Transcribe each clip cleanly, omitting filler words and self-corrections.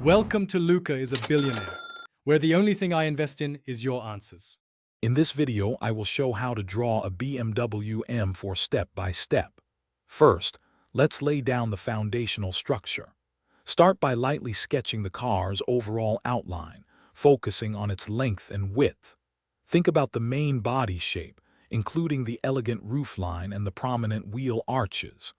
Welcome to Luca is a Billionaire, where the only thing I invest in is your answers. In this video, I will show how to draw a BMW M4 step by step. First, let's lay down the foundational structure. Start by lightly sketching the car's overall outline, focusing on its length and width. Think about the main body shape, including the elegant roofline and the prominent wheel arches.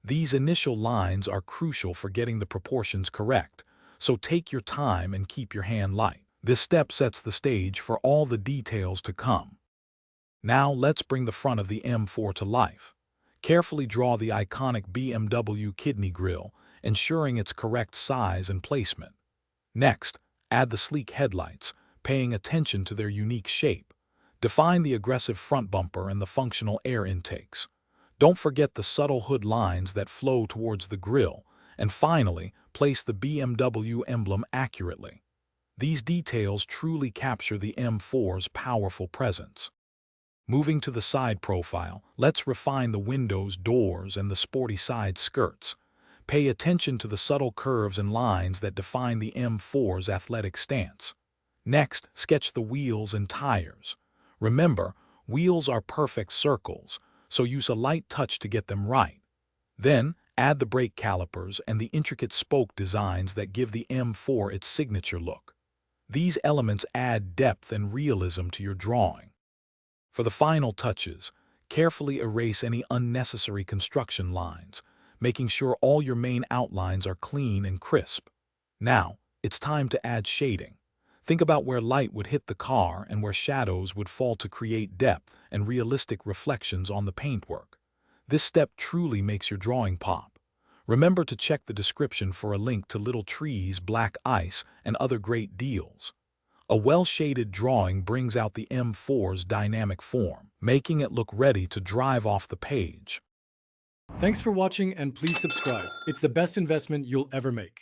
These initial lines are crucial for getting the proportions correct, so take your time and keep your hand light. This step sets the stage for all the details to come. Now let's bring the front of the M4 to life. Carefully draw the iconic BMW kidney grille, ensuring its correct size and placement. Next, add the sleek headlights, paying attention to their unique shape. Define the aggressive front bumper and the functional air intakes. Don't forget the subtle hood lines that flow towards the grille, and finally, place the BMW emblem accurately. These details truly capture the M4's powerful presence. Moving to the side profile, let's refine the windows, doors, and the sporty side skirts. Pay attention to the subtle curves and lines that define the M4's athletic stance. Next, sketch the wheels and tires. Remember, wheels are perfect circles, so use a light touch to get them right. Then, add the brake calipers and the intricate spoke designs that give the M4 its signature look. These elements add depth and realism to your drawing. For the final touches, carefully erase any unnecessary construction lines, making sure all your main outlines are clean and crisp. Now, it's time to add shading. Think about where light would hit the car and where shadows would fall to create depth and realistic reflections on the paintwork. This step truly makes your drawing pop. Remember to check the description for a link to little trees, black ice, and other great deals. A well-shaded drawing brings out the M4's dynamic form, making it look ready to drive off the page. Thanks for watching and please subscribe. It's the best investment you'll ever make.